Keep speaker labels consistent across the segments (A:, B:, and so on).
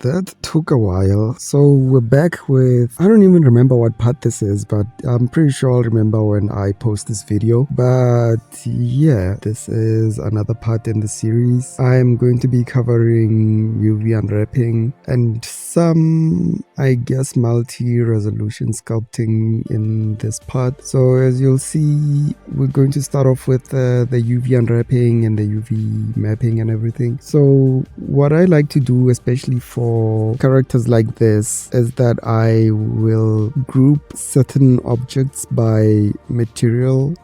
A: That took a while. So we're back with, I don't even remember what part this is, but I'm pretty sure I'll remember when I post this video. But yeah, this is another part in the series. I'm going to be covering UV unwrapping and some, I guess, multi-resolution sculpting in this part. So as you'll see, we're going to start off with the UV unwrapping and the UV mapping and everything. So what I like to do, especially for characters like this, is that I will group certain objects by material,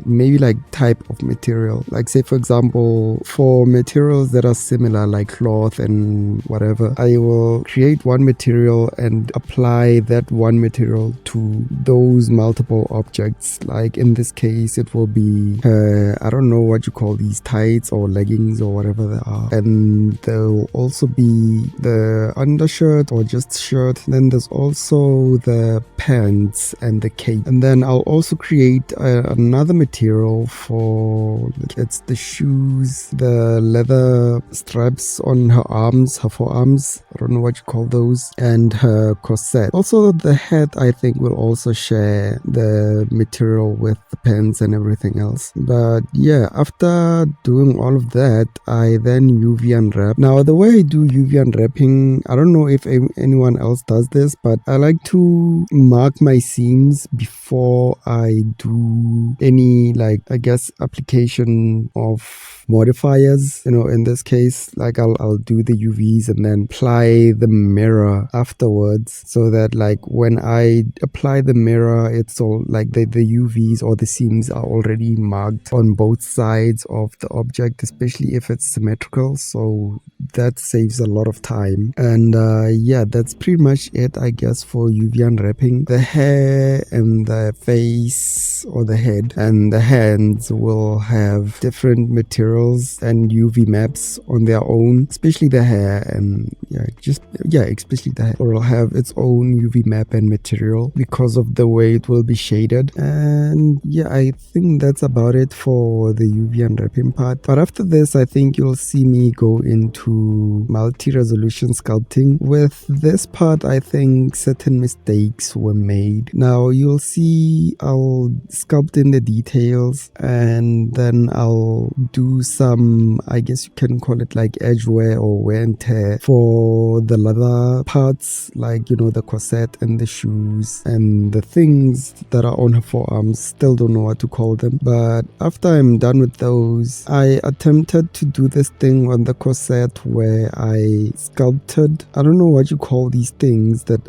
A: maybe like type of material. Like say for example, for materials that are similar like cloth and whatever, I will create one material and apply that one material to those multiple objects. Like in this case it will be I don't know what you call these, tights or leggings or whatever they are, and there will also be the undershirt or just shirt. Then there's also the pants and the cape, and then I'll also create another material for, it's the shoes, the leather straps on her arms, her forearms, I don't know what you call those, and her corset. Also the head I think will also share the material with the pants and everything else. But yeah, after doing all of that, I then UV unwrap. Now the way I do UV unwrapping, I don't know if anyone else does this, but I like to mark my seams before I do any, like, I guess, application of modifiers. You know, in this case, like I'll do the UVs and then apply the mirror afterwards, so that like when I apply the mirror, it's all like the UVs or the seams are already marked on both sides of the object, especially if it's symmetrical. So that saves a lot of time. And yeah, that's pretty much it, I guess, for UV unwrapping. The hair and the face or the head and the hands will have different materials and UV maps on their own, especially the hair, and especially the hair will have its own UV map and material because of the way it will be shaded. And yeah, I think that's about it for the UV unwrapping part. But after this, I think you'll see me go into multi-resolution sculpting. With this part, I think certain mistakes were made. Now you'll see I'll sculpt in the details, and then I'll do some, I guess you can call it like edge wear or wear and tear for the leather parts, like, you know, the corset and the shoes and the things that are on her forearms. Still don't know what to call them. But after I'm done with those, I attempted to do this thing on the corset where I sculpted, I don't know what you call these things that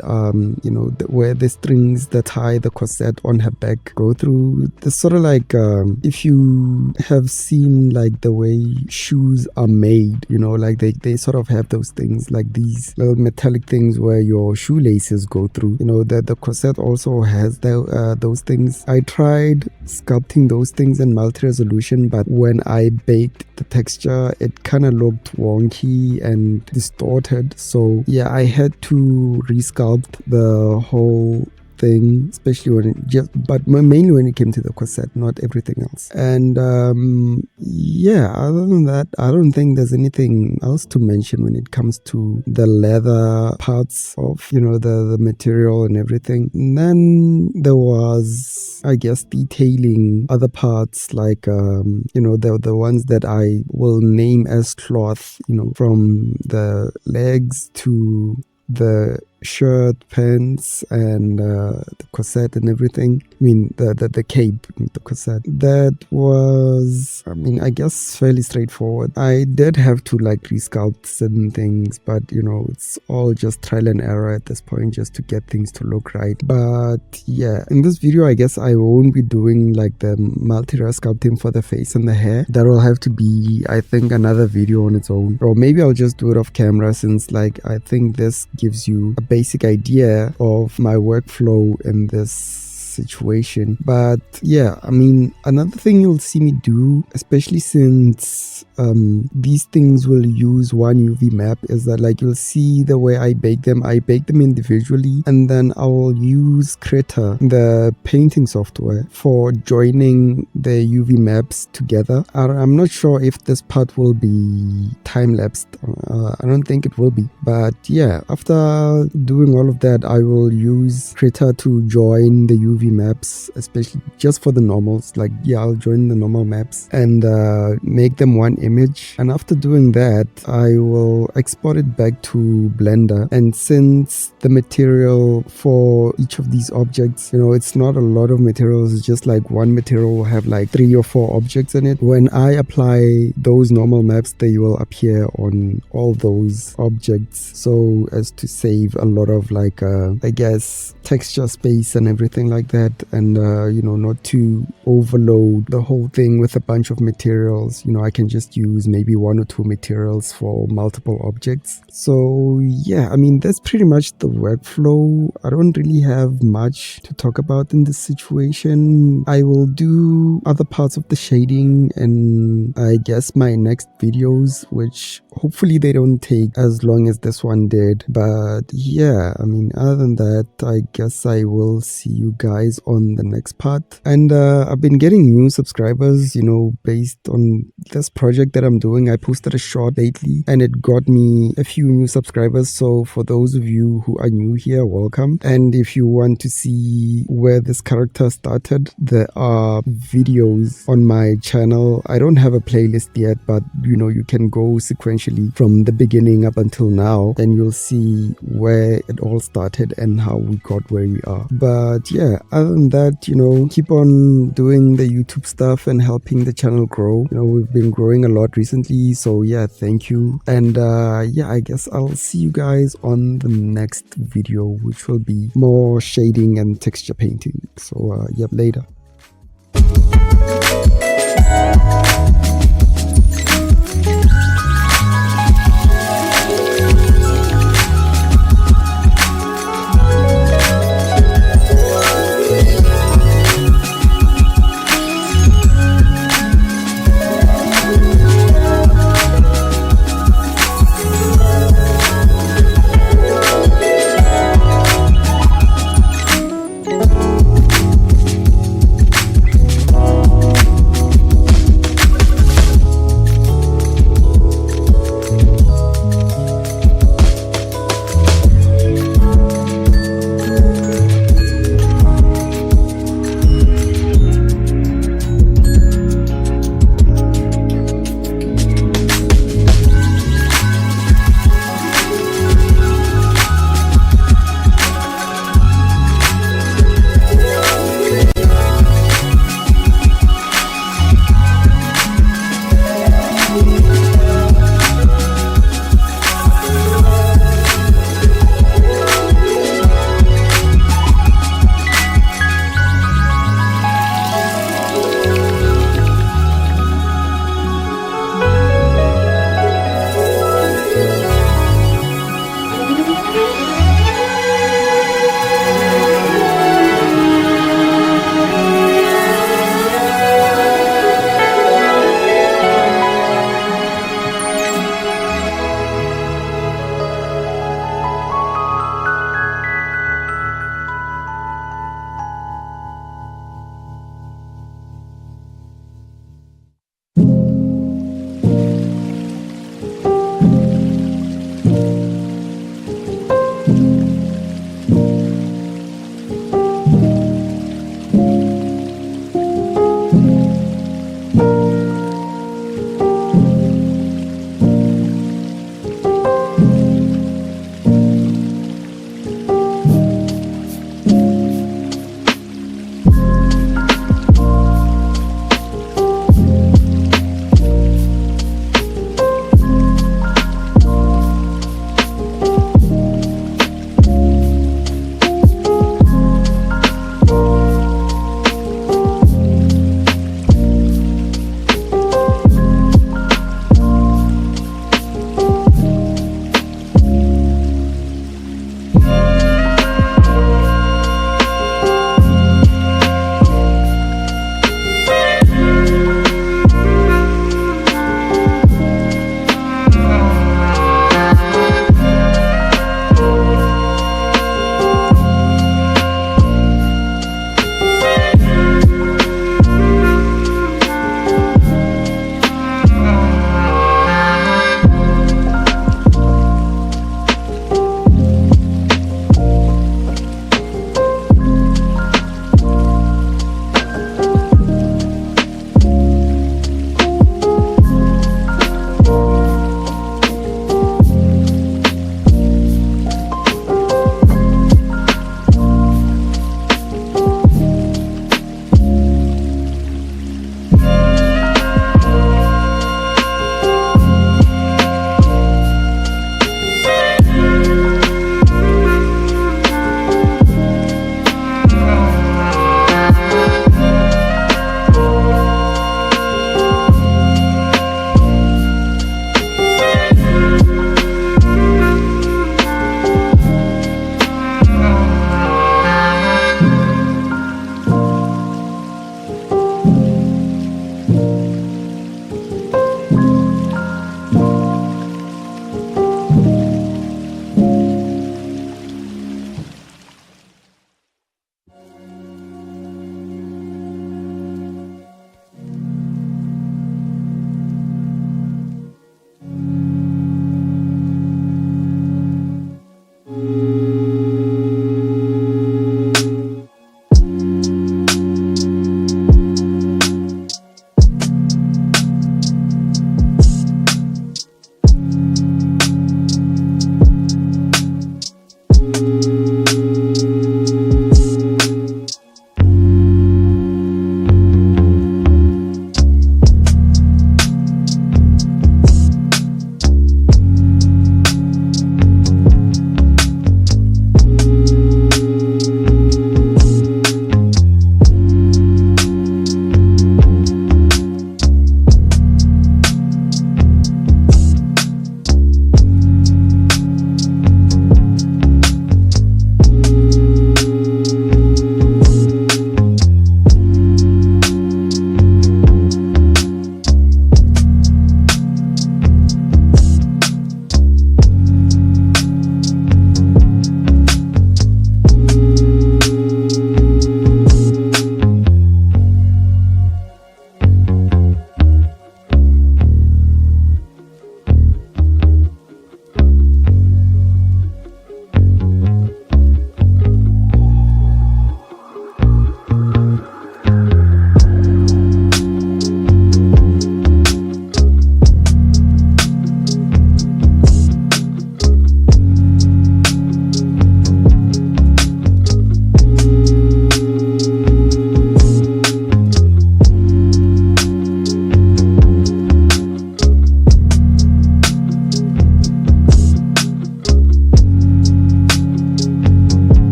A: you know, where the strings that tie the corset on her back go through. The sort of like if you have seen like the way shoes are made, you know, like they sort of have those things, like these little metallic things where your shoelaces go through, you know, the corset also has those things. I tried sculpting those things in multi-resolution, but when I baked the texture, it kind of looked wonky and distorted. So yeah, I had to resculpt the whole thing, especially when but mainly when it came to the corset, not everything else. And yeah, other than that, I don't think there's anything else to mention when it comes to the leather parts of, you know, the material and everything. And then there was, I guess, detailing other parts, like you know, the ones that I will name as cloth, you know, from the legs to the shirt, pants, and the corset and everything. I mean, the cape, the corset. That was, I mean, I guess fairly straightforward. I did have to like resculpt certain things, but you know, it's all just trial and error at this point, just to get things to look right. But yeah, in this video, I guess I won't be doing like the multi-res sculpting for the face and the hair. That will have to be, I think, another video on its own, or maybe I'll just do it off camera, since like I think this gives you a basic idea of my workflow in this situation. But yeah, I mean, another thing you'll see me do, especially since these things will use one UV map, is that like you'll see the way I bake them individually, and then I'll use Krita, the painting software, for joining the UV maps together. I'm not sure if this part will be time-lapsed. I don't think it will be, but yeah, after doing all of that, I will use Krita to join the UV maps, especially just for the normals. Like, yeah, I'll join the normal maps and make them one image, and after doing that I will export it back to Blender. And since the material for each of these objects, you know, it's not a lot of materials, it's just like one material will have like 3 or 4 objects in it. When I apply those normal maps, they will appear on all those objects, so as to save a lot of like I guess texture space and everything like that, and you know, not to overload the whole thing with a bunch of materials. You know, I can just use maybe 1 or 2 materials for multiple objects. So yeah, I mean, that's pretty much the workflow. I don't really have much to talk about in this situation. I will do other parts of the shading and I guess my next videos, which hopefully they don't take as long as this one did. But yeah, I mean, other than that, I guess I will see you guys on the next part. And I've been getting new subscribers, you know, based on this project that I'm doing. I posted a short lately and it got me a few new subscribers. So for those of you who are new here, welcome. And if you want to see where this character started, there are videos on my channel. I don't have a playlist yet, but you know, you can go sequentially from the beginning up until now and you'll see where it all started and how we got where we are. But yeah, other than that, you know, keep on doing the YouTube stuff and helping the channel grow. You know, we've been growing a lot recently, so yeah, thank you. And yeah, I guess I'll see you guys on the next video, which will be more shading and texture painting. So yeah, later.